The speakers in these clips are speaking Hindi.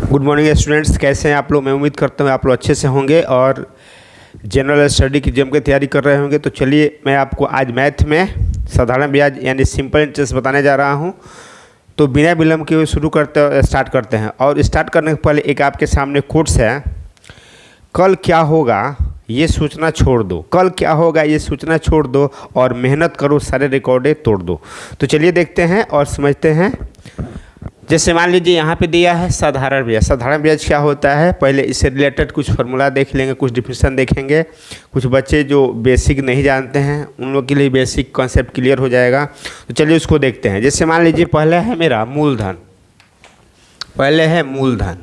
गुड मॉर्निंग स्टूडेंट्स, कैसे हैं आप लोग। मैं उम्मीद करता हूँ आप लोग अच्छे से होंगे और जनरल स्टडी की जम के तैयारी कर रहे होंगे। तो चलिए मैं आपको आज मैथ में साधारण ब्याज यानी सिंपल इंटरेस्ट बताने जा रहा हूँ। तो बिना विलम्ब के स्टार्ट करते हैं। और स्टार्ट करने के पहले एक आपके सामने कोट्स है, कल क्या होगा ये सोचना छोड़ दो, कल क्या होगा ये सोचना छोड़ दो और मेहनत करो सारे रिकॉर्डें तोड़ दो। तो चलिए देखते हैं और समझते हैं। जैसे मान लीजिए यहाँ पे दिया है साधारण ब्याज। साधारण ब्याज क्या होता है, पहले इससे रिलेटेड कुछ फार्मूला देख लेंगे, कुछ डिफिनेशन देखेंगे। कुछ बच्चे जो बेसिक नहीं जानते हैं उन लोग के लिए बेसिक कॉन्सेप्ट क्लियर हो जाएगा। तो चलिए उसको देखते हैं। जैसे मान लीजिए पहले है मेरा मूलधन, पहले है मूलधन।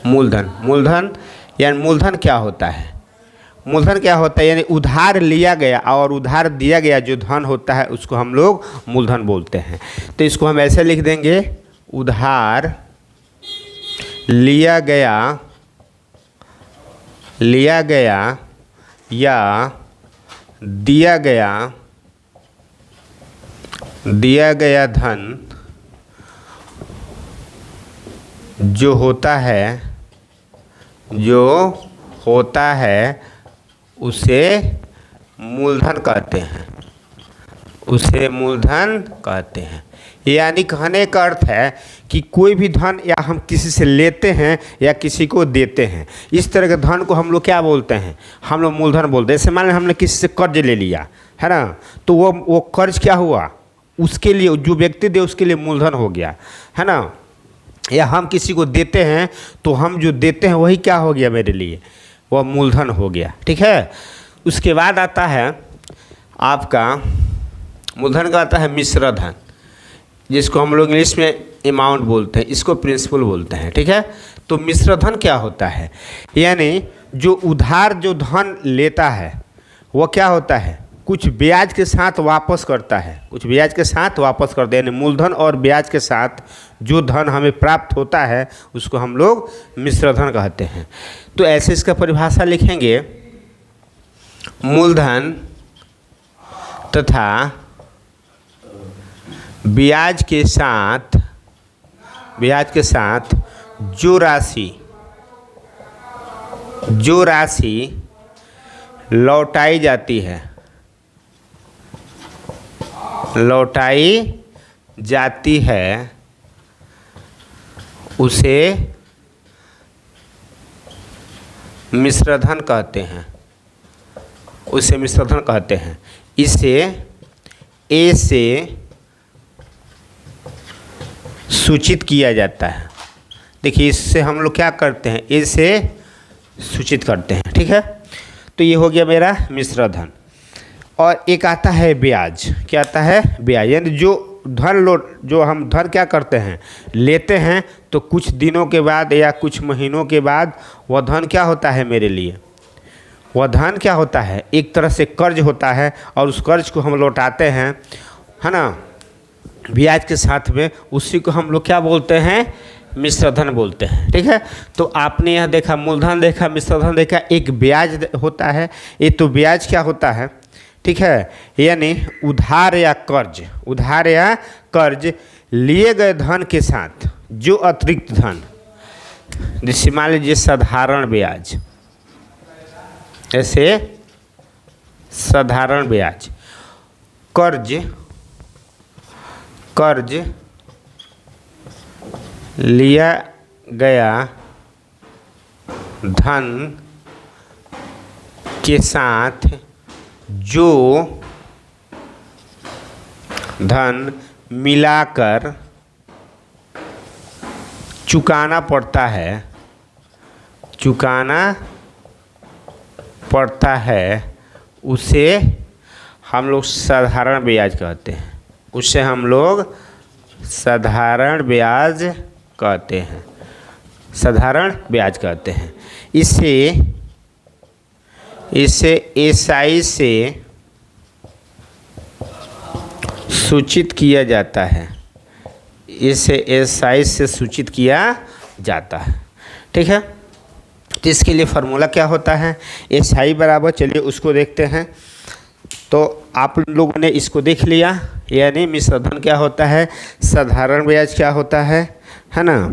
मूलधन यानी मूलधन क्या होता है, मूलधन क्या होता है यानी उधार लिया गया और उधार दिया गया जो धन होता है उसको हम लोग मूलधन बोलते हैं। तो इसको हम ऐसे लिख देंगे, उधार लिया गया या दिया गया धन जो होता है उसे मूलधन कहते हैं। यानी कहने का अर्थ है कि कोई भी धन या हम किसी से लेते हैं या किसी को देते हैं, इस तरह के धन को हम लोग क्या बोलते हैं, हम लोग मूलधन बोलते हैं। जैसे मान लें हमने किसी से कर्ज ले लिया है ना, तो वो कर्ज क्या हुआ, उसके लिए जो व्यक्ति दे उसके लिए मूलधन हो गया है ना। या हम किसी को देते हैं तो हम जो देते हैं वही क्या हो गया मेरे लिए, वह मूलधन हो गया। ठीक है। उसके बाद आता है आपका मूलधन का आता है मिश्र धन, जिसको हम लोग इंग्लिश में अमाउंट बोलते हैं, इसको प्रिंसिपल बोलते हैं। ठीक है। तो मिश्र धन क्या होता है, यानी जो उधार जो धन लेता है वह क्या होता है, कुछ ब्याज के साथ वापस करता है, कुछ ब्याज के साथ वापस करते हैं। यानी मूलधन और ब्याज के साथ जो धन हमें प्राप्त होता है उसको हम लोग मिश्र धन कहते हैं। तो ऐसे इसका परिभाषा लिखेंगे, मूलधन तथा ब्याज के साथ जो राशि लौटाई जाती है उसे मिश्रधन कहते हैं, इसे ए से सूचित किया जाता है। देखिए इससे हम लोग क्या करते हैं, ए से सूचित करते हैं। ठीक है। तो ये हो गया मेरा मिश्रधन। और एक आता है ब्याज। क्या आता है, ब्याज। यानी जो हम धन क्या करते हैं, लेते हैं, तो कुछ दिनों के बाद या कुछ महीनों के बाद वह धन क्या होता है मेरे लिए, वह धन क्या होता है, एक तरह से कर्ज होता है और उस कर्ज को हम लौटाते हैं है ना, ब्याज के साथ में। उसी को हम लोग क्या बोलते हैं, मिश्रधन बोलते हैं। ठीक है। तो आपने यह देखा, मूलधन देखा, मिश्रधन देखा, एक ब्याज होता है। ये तो ब्याज क्या होता है, ठीक है, यानी उधार या कर्ज लिए गए धन के साथ जो अतिरिक्त धन, जैसे मान लीजिए साधारण ब्याज, ऐसे साधारण ब्याज, कर्ज लिया गया धन के साथ जो धन मिलाकर चुकाना पड़ता है उसे हम लोग साधारण ब्याज कहते हैं, उसे हम लोग साधारण ब्याज कहते हैं। इसे एसआई से सूचित किया जाता है, ठीक है। तो इसके लिए फार्मूला क्या होता है, एसआई बराबर, चलिए उसको देखते हैं। तो आप लोगों ने इसको देख लिया, यानी मिश्रधन क्या होता है, साधारण ब्याज क्या होता है ना।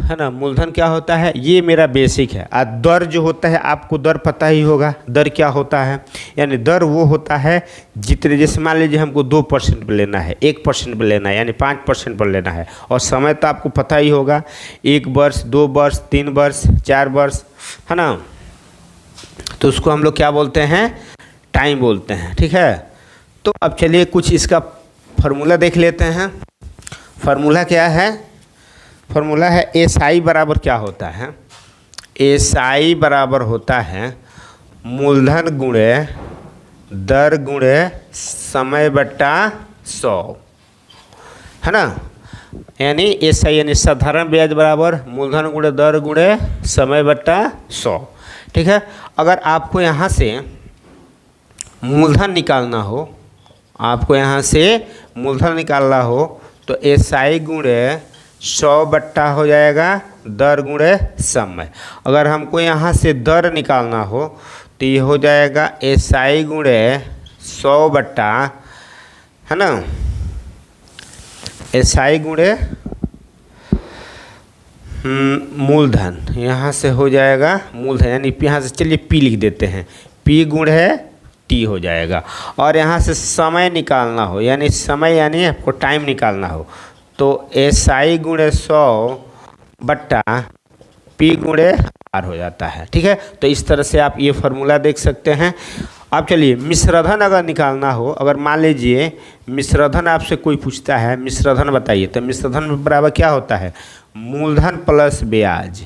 है ना, मूलधन क्या होता है, ये मेरा बेसिक है। और दर जो होता है, आपको दर पता ही होगा, दर क्या होता है, यानी दर वो होता है जितने, जैसे मान लीजिए हमको 2% पर लेना है, 1% पर लेना है, यानी 5% पर लेना है। और समय तो आपको पता ही होगा, 1 वर्ष, 2 वर्ष, 3 वर्ष, 4 वर्ष, है ना। तो उसको हम लोग क्या बोलते हैं, टाइम बोलते हैं, ठीक है। तो अब चलिए कुछ इसका फार्मूला देख लेते हैं। फार्मूला क्या है, फार्मूला है SI बराबर क्या होता है, SI बराबर होता है मूलधन गुणे दर गुणे समय बट्टा 100, है ना। यानी SI यानी साधारण ब्याज बराबर मूलधन गुणे दर गुणे समय बट्टा 100, ठीक है। अगर आपको यहाँ से मूलधन निकालना हो, आपको यहाँ से मूलधन निकालना हो तो SI गुणे 100 बट्टा हो जाएगा दर गुणे समय। अगर हमको यहाँ से दर निकालना हो तो ये हो जाएगा SI गुणे 100 बट्टा, है ना, SI गुणे मूलधन, यहाँ से हो जाएगा मूलधन, यानी यहाँ से चलिए P लिख देते हैं, P गुणे T हो जाएगा। और यहाँ से समय निकालना हो, यानी समय यानी आपको टाइम निकालना हो तो SI गुणे 100 बट्टा P गुणे R हो जाता है, ठीक है। तो इस तरह से आप ये फार्मूला देख सकते हैं। अब चलिए मिश्रधन अगर निकालना हो, अगर मान लीजिए मिश्रधन आपसे कोई पूछता है मिश्रधन बताइए, तो मिश्रधन बराबर क्या होता है, मूलधन प्लस ब्याज,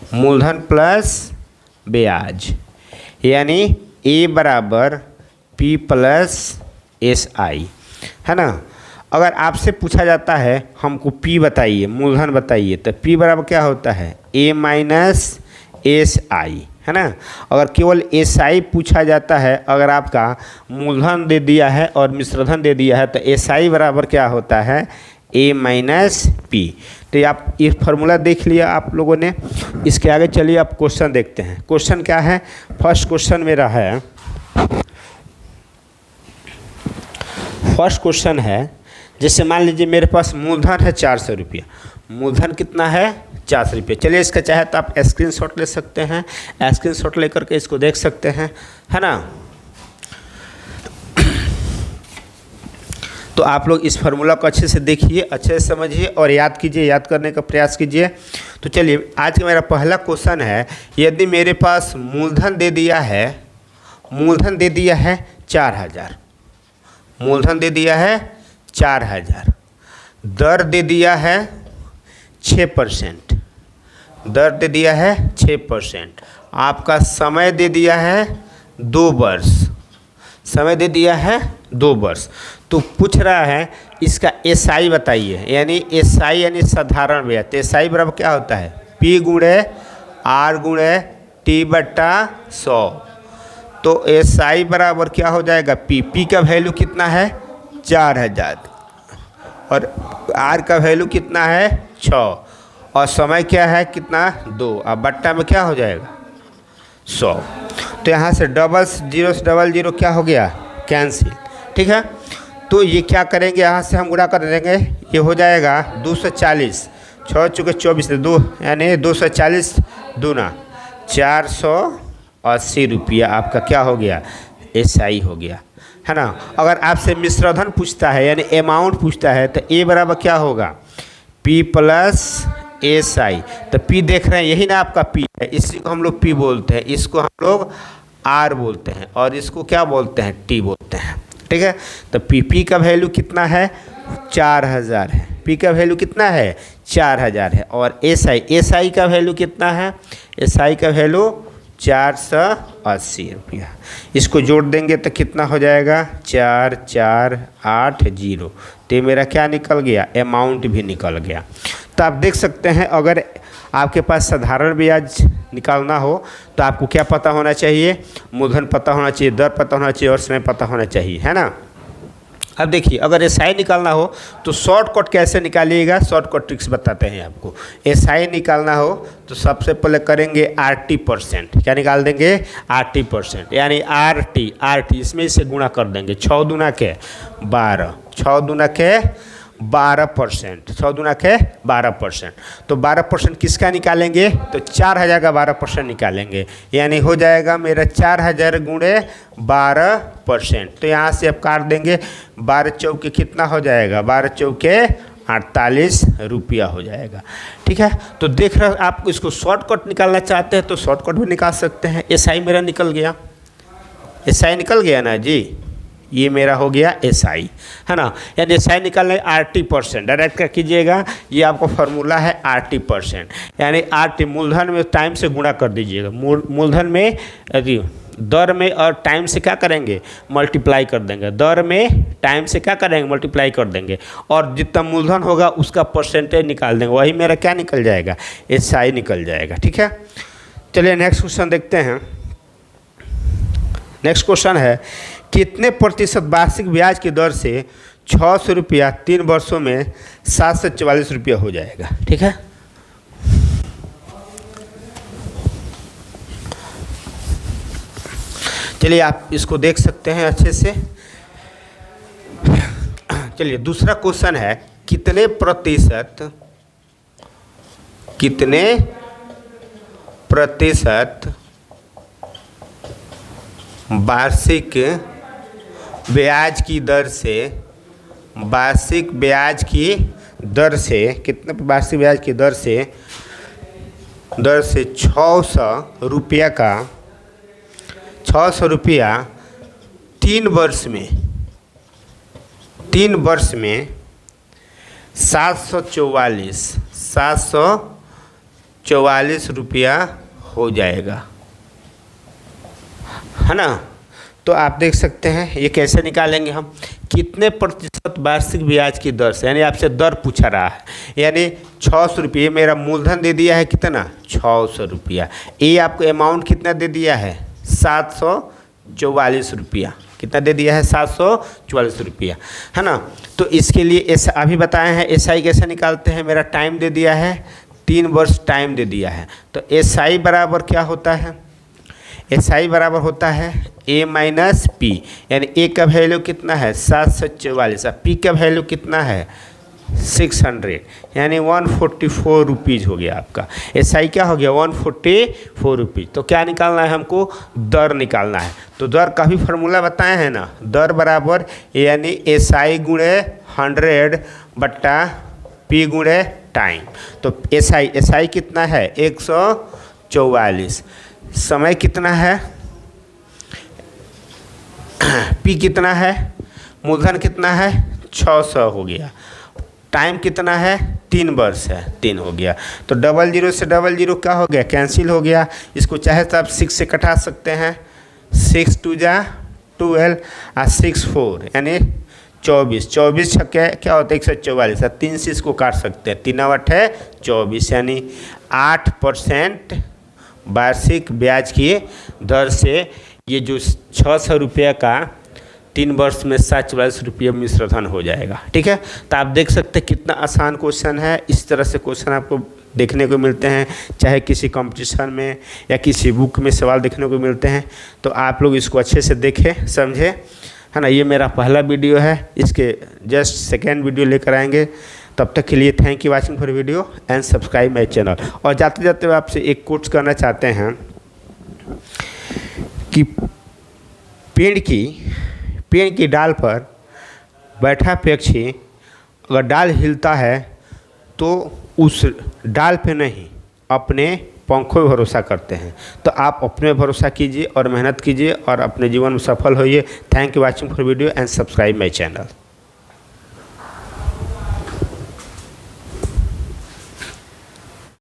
मूलधन प्लस ब्याज, यानी A बराबर P प्लस SI, है ना। अगर आपसे पूछा जाता है हमको P बताइए, मूलधन बताइए, तो P बराबर क्या होता है, A माइनस SI, है ना। अगर केवल SI पूछा जाता है, अगर आपका मूलधन दे दिया है और मिश्रधन दे दिया है तो SI बराबर क्या होता है, A माइनस P। तो ये आप ये फार्मूला देख लिया आप लोगों ने। इसके आगे चलिए आप क्वेश्चन देखते हैं। क्वेश्चन क्या है, फर्स्ट क्वेश्चन मेरा है, फर्स्ट क्वेश्चन है, जैसे मान लीजिए मेरे पास मूलधन है 400 रुपया, मूलधन कितना है 400 रुपये। चलिए इसका चाहे तो आप स्क्रीनशॉट ले सकते हैं, स्क्रीनशॉट लेकर के इसको देख सकते हैं, है ना। तो आप लोग इस फार्मूला को अच्छे से देखिए, अच्छे से समझिए और याद कीजिए, याद करने का प्रयास कीजिए। तो चलिए आज का मेरा पहला क्वेश्चन है, यदि मेरे पास मूलधन दे दिया है, मूलधन दे दिया है 4000, मूलधन दे दिया है 4000, दर दे दिया है 6%, दर दे दिया है 6%, आपका समय दे दिया है 2 वर्ष, समय दे दिया है 2 वर्ष। तो पूछ रहा है इसका SI बताइए, यानी SI यानी साधारण ब्याज। तो SI बराबर क्या होता है, P गुणे R गुणे T बट्टा 100। तो SI बराबर क्या हो जाएगा, P का वैल्यू कितना है 4000 और R का वैल्यू कितना है 6 और समय क्या है कितना 2, अब बट्टा में क्या हो जाएगा 100। तो यहाँ से डबल जीरो से डबल जीरो क्या हो गया, कैंसिल, ठीक है। तो ये क्या करेंगे, यहाँ से हम गुणा कर देंगे, ये हो जाएगा 240, 6 चुके 24 2, यानी 240 दूना 480 रुपया आपका क्या हो गया, SI हो गया, है ना। अगर आपसे मिश्रधन पूछता है यानी अमाउंट पूछता है तो A बराबर क्या होगा, P प्लस SI। तो P देख रहे हैं यही ना आपका P है, इसी को हम लोग P बोलते हैं, इसको हम लोग R बोलते हैं और इसको क्या बोलते हैं, T बोलते हैं, ठीक है। तो P का वैल्यू कितना है 4000 है, P का वैल्यू कितना है 4000 है और SI का वैल्यू कितना है, SI का वैल्यू 480 रुपया। इसको जोड़ देंगे तो कितना हो जाएगा 4480। तो मेरा क्या निकल गया, अमाउंट भी निकल गया। तो आप देख सकते हैं अगर आपके पास साधारण ब्याज निकालना हो तो आपको क्या पता होना चाहिए, मूलधन पता होना चाहिए, दर पता होना चाहिए और समय पता होना चाहिए, है ना। अब देखिए अगर SI निकालना हो तो शॉर्टकट कैसे निकालिएगा, शॉर्टकट ट्रिक्स बताते हैं आपको। SI निकालना हो तो सबसे पहले करेंगे RT%, क्या निकाल देंगे RT%, यानी RT इसमें से गुणा कर देंगे, 6 दूना के 12, 6 दूना के 12%, 100 दूना के 12%। तो 12% किसका निकालेंगे, तो 4000 का 12% निकालेंगे, यानी हो जाएगा मेरा 4000 गुणे 12%। तो यहाँ से अब काट देंगे, 12 चौके कितना हो जाएगा, 12 चौके 48 रुपया हो जाएगा। ठीक है, तो देख रहे आप इसको शॉर्टकट निकालना चाहते हैं तो शॉर्टकट भी निकाल सकते हैं। एसआई मेरा निकल गया, एसआई निकल गया ना जी, ये मेरा हो गया एसआई, है ना। यानी एसआई निकालने RT% डायरेक्ट क्या कीजिएगा, ये आपका फॉर्मूला है RT%, यानी RT मूलधन में टाइम से गुणा कर दीजिएगा। मूलधन में दर में और टाइम से क्या करेंगे, मल्टीप्लाई कर देंगे। दर में टाइम से क्या करेंगे, मल्टीप्लाई कर देंगे, और जितना मूलधन होगा उसका परसेंटेज निकाल देंगे, वही मेरा क्या निकल जाएगा, एसआई निकल जाएगा। ठीक है, चलिए नेक्स्ट क्वेश्चन देखते हैं। नेक्स्ट क्वेश्चन है, कितने प्रतिशत वार्षिक ब्याज की दर से 600 रुपया 3 वर्षों में 744 रुपया हो जाएगा। ठीक है, चलिए आप इसको देख सकते हैं अच्छे से। चलिए दूसरा क्वेश्चन है, कितने प्रतिशत वार्षिक ब्याज की दर से कितने वार्षिक ब्याज की दर से 600 रुपया 3 वर्ष में 744 रुपया हो जाएगा, है ना। तो आप देख सकते हैं ये कैसे निकालेंगे हम, कितने प्रतिशत वार्षिक ब्याज की दर से, यानी आपसे दर पूछा रहा है, यानी 600 रुपये मेरा मूलधन दे दिया है कितना, 600 रुपया, ये आपको अमाउंट कितना दे दिया है, 744 रुपया। कितना दे दिया है, 744 रुपया, है ना। तो इसके लिए ऐसा अभी बताए हैं एसआई कैसे निकालते हैं। मेरा टाइम दे दिया है 3 वर्ष टाइम दे दिया है, तो एसआई बराबर क्या होता है, एसआई बराबर होता है A माइनस पी, यानी ए का वैल्यू कितना है 744, पी का वैल्यू कितना है 600, यानी 144 रुपीज़ हो गया आपका। एसआई क्या हो गया 144 रुपीज़। तो क्या निकालना है हमको, दर निकालना है। तो दर का भी फार्मूला बताए हैं ना, दर बराबर यानी एसआई गुणे 100 बट्टा पी गुणे टाइम। तो एसआई कितना है 144, समय कितना है, पी कितना है, मूलधन कितना है 600 हो गया, टाइम कितना है 3 वर्ष है 3 हो गया। तो 00 से 00 क्या हो गया, कैंसिल हो गया। इसको चाहे तो आप 6 से कटा सकते हैं, 6 2 जा 12 और 6 4 यानी 24 छक्के क्या होता है 144, 3 से इसको काट सकते हैं, 3 8 है 24, यानी 8% वार्षिक ब्याज की दर से ये जो 600 रुपये का 3 वर्ष में 744 रुपये मिश्रधन हो जाएगा। ठीक है, तो आप देख सकते हैं कितना आसान क्वेश्चन है। इस तरह से क्वेश्चन आपको देखने को मिलते हैं, चाहे किसी कंपटीशन में या किसी बुक में सवाल देखने को मिलते हैं। तो आप लोग इसको अच्छे से देखें, समझे, है ना। ये मेरा पहला वीडियो है, इसके जस्ट सेकेंड वीडियो लेकर आएंगे। तब तक के लिए thank you watching for video and subscribe my channel. और जाते जाते आपसे एक कोट्स करना चाहते हैं कि पेड़ की डाल पर बैठा पक्षी अगर डाल हिलता है तो उस डाल पे नहीं अपने पंखों पर भरोसा करते हैं। तो आप अपने भरोसा कीजिए और मेहनत कीजिए और अपने जीवन में सफल होइए। Thank you watching for video and subscribe my channel.